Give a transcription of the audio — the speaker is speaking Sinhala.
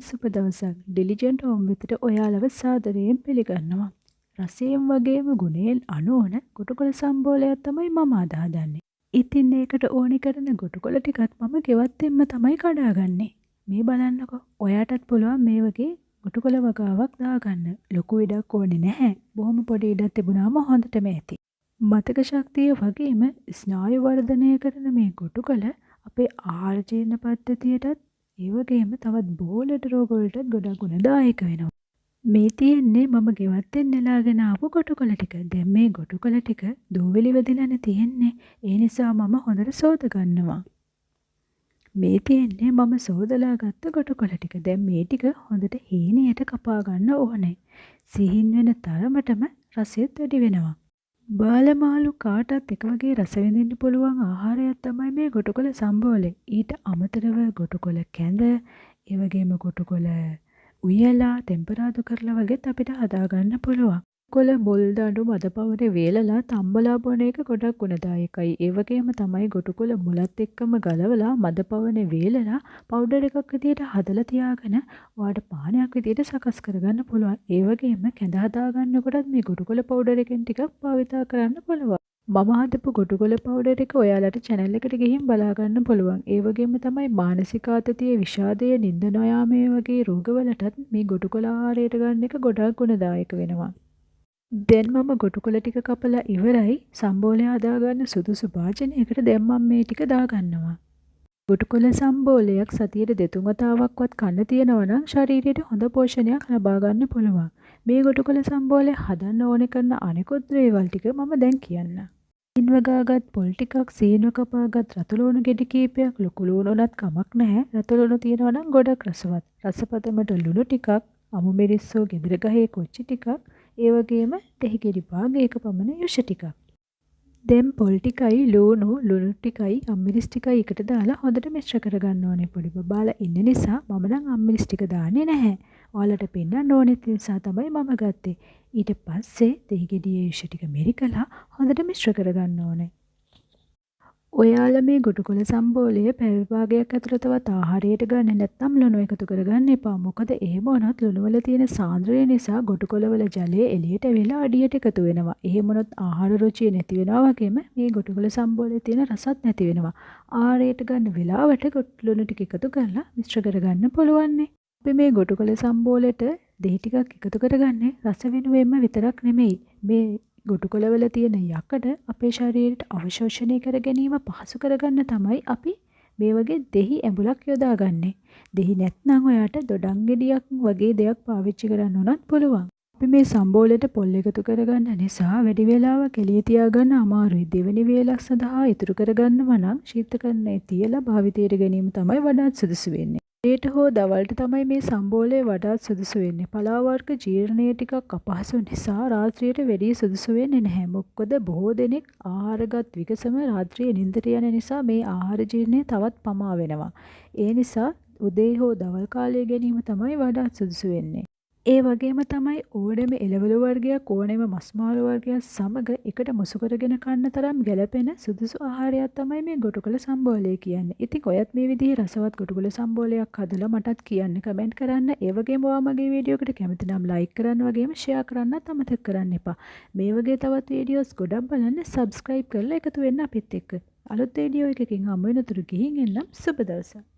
සුබ දවසක්. ඩිලිජන්ට් හෝම් වෙතට ඔයාලව සාදරයෙන් පිළිගන්නවා. රසයෙන් වගේම ගුණයෙන් අනෝන ගොටුකොළ සම්බෝලයක් තමයි මම අද හදන්නේ. ඉතින් ඒකට ඕනි කරන ගොටුකොළ ටිකත් මම ගෙවත්තෙන්ම තමයි කඩාගන්නේ. මේ බලන්නකෝ. ඔයාටත් පුළුවන් මේ වගේ ගොටුකොළ වගාවක් දාගන්න. ලොකු ඉඩක් ඕනේ නැහැ. බොහොම පොඩි ඉඩක් තිබුණාම හොඳටම ඇති. මතක ශක්තිය වගේම ස්නායු වර්ධනය කරන මේ ගොටුකොළ අපේ ආහාර ජීර්ණ පද්ධතියටත් ඒ වගේම තවත් බොහෝ ලෙඩ රෝග වලටත් ගොඩක් ගුණදායක වෙනවා. මේ තියෙන්නේ මම ගෙවත්තෙන් නෙලාගෙන ආපු ගොටුකොළ ටික. දැන් මේ ගොටුකොළ ටික දූවිලි වැදිලානේ තියෙන්නේ. ඒ නිසා මම හොඳට සෝද ගන්නවා. මේ තියෙන්නේ මම සෝදලා ගත්ත ගොටුකොළ ටික. දැන් මේ ටික හොඳට හීනියට කපා ගන්න ඕනේ. සිහින් වෙන තරමටම රසෙත් වැඩි වෙනවා. බාලමාලු කාටත් එක වගේ රස විඳින්න පුළුවන් ආහාරයක් තමයි මේ ගොටුකොළ සම්බෝලේ. ඊට අමතරව ගොටුකොළ කැඳ, ඒ වගේම ගොටුකොළ උයලා ටෙම්පරාදු කරලා වගේත් අපිට හදාගන්න පුළුවන්. කොළ මුල් දඬු මදපවනේ වේලලා තම්බලා බොන එක ගොඩක් ගුණදායකයි. ඒ වගේම තමයි ගොටුකොළ මුලත් එක්කම ගලවලා මදපවනේ වේලලා පවුඩර් එකක් විදියට හදලා තියාගෙන ඔයාට පානයක් විදියට සකස් කරගන්න පුළුවන්. ඒ වගේම කැඳ හදාගන්නකොටත් මේ ගොටුකොළ පවුඩර් එකෙන් ටිකක් භාවිතා කරන්න පුළුවන්. මම හදපු ගොටුකොළ පවුඩර් එක ඔයාලට channel එකට ගිහින් බලා ගන්න පුළුවන්. ඒ වගේම තමයි මානසික ආතතිය, විෂාදය, නිින්ද නොයාමේ වගේ රෝගවලටත් මේ ගොටුකොළ ආහාරයට ගන්න එක ගොඩක් ගුණදායක වෙනවා. දැන් මම ගොටුකොළ ටික කපලා ඉවරයි. සම්බෝලය හදාගන්න සුදුසු භාජනයකට දැන් මම මේ ටික දාගන්නවා. ගොටුකොළ සම්බෝලයක් සතියට 2-3 වතාවක්වත් කන්න තියෙනවා නම් ශරීරයට හොඳ පෝෂණයක් ලබා ගන්න පුළුවන්. මේ ගොටුකොළ සම්බෝලය හදන්න ඕනේ කරන අනෙකුත් දේවල් ටික මම දැන් කියන්නම්. සීන් වගාගත් පොල් ටිකක්, සීනව කපාගත් රතුළුණු ගෙඩි කීපයක්, ලොකු ලුණු උනත් කමක් නැහැ. රතුළුණු තියෙනවා නම් ගොඩක් රසවත්. රසපතමට ලුණු ටිකක්, අමු මිරිස්සෝ ගෙදර ගහේ කොච්චි ටිකක්, ඒ වගේම දෙහි ගෙඩි භාගයක පමණ යුෂ ටිකක්. දැන් පොල් ටිකයි ලුණු ටිකයි අම්මිරිස් ටිකයි එකට දාලා හොඳට මිශ්‍ර කරගන්න ඕනේ. පොඩි බබාලා ඉන්න නිසා මම නම් අම්මිරිස් ටික දාන්නේ නැහැ. ඔයාලට පෙන්නන්න ඕනේ නිසා තමයි මම ගත්තේ. ඊට පස්සේ දෙහි ගෙඩියේ යුෂ ටික මෙරිකලා හොඳට මිශ්‍ර කරගන්න ඕනේ. ඔයාලා මේ ගොටුකොළ සම්බෝලය පැය භාගයක් ඇතුළතවත් ආහාරයට ගන්න නැත්නම් ලුණු එකතු කරගන්න එපා. මොකද එහෙම වුණොත් ලුණු වල තියෙන සාන්ද්‍රය නිසා ගොටුකොළ වල ජලය එළියට වෙලා අඩියට එකතු වෙනවා. එහෙම වුණොත් ආහාර රුචිය නැති වෙනවා වගේම මේ ගොටුකොළ සම්බෝලයේ තියෙන රසත් නැති වෙනවා. ආහාරයට ගන්න වෙලාවට ලුණු ටික එකතු කරලා මිශ්‍ර කරගන්න පුළුවන්. අපි මේ ගොටුකොළ සම්බෝලයට දෙහි ටිකක් එකතු කරගන්නේ රස වෙනුවෙන්ම විතරක් නෙමෙයි. මේ ගොටුකොළ වල තියෙන යකඩ අපේ ශරීරයට අවශෝෂණය කර ගැනීම පහසු කරගන්න තමයි අපි මේ වගේ දෙහි ඇඹුලක් යොදාගන්නේ. දෙහි නැත්නම් ඔයාට දොඩම් ගෙඩියක් වගේ දෙයක් පාවිච්චි කරන්න උනත් පුළුවන්. අපි මේ සම්බෝලයට පොල් එකතු කරගන්න නිසා වැඩි වේලාවක් එළිය තියාගන්න අමාරුයි. දෙවෙනි වේලක් සඳහා ඉතුරු කරගන්නව නම් ශීතකරණයේ තියලා භාවිතයට ගැනීම තමයි වඩාත් සුදුසු වෙන්නේ. රේට හෝ දවල්ට තමයි මේ සම්බෝලය වඩාත් සුදුසු වෙන්නේ. පලාව වර්ග ජීර්ණය ටිකක් අපහසු නිසා රාත්‍රියට වැඩි සුදුසු වෙන්නේ නැහැ. මොකද බොහෝ දෙනෙක් ආහාරගත් විගසම රාත්‍රියේ නිින්දට යන නිසා මේ ආහාර ජීර්ණය තවත් පමා වෙනවා. ඒ නිසා උදේ හෝ දවල් කාලයේ ගැනීම තමයි වඩාත් සුදුසු වෙන්නේ. ඒ වගේම තමයි ඕනෙම එළවලු වර්ගයක්, ඕනෙම මස් මාළු වර්ගයක් සමග එකට මුසු කරගෙන කන්න තරම් ගැළපෙන සුදුසු ආහාරයක් තමයි මේ ගොටුකොළ සම්බෝලය කියන්නේ. ඉතින් ඔයත් මේ විදිහේ රසවත් ගොටුකොළ සම්බෝලයක් හදලා මටත් කියන්න, කමෙන්ට් කරන්න. ඒ වගේම ඔයා මගේ වීඩියෝ එකට කැමති නම් ලයික් කරන්න වගේම ෂෙයා කරන්නත් අමතක කරන්න එපා. මේ වගේ තවත් වීඩියෝස් ගොඩක් බලන්න සබ්ස්ක්‍රයිබ් කරලා එකතු වෙන්න අපිත් එක්ක. අලුත් වීඩියෝ එකකින් හමු වෙනතුරු ගිහින් එන්නම්. සුබ දවසක්.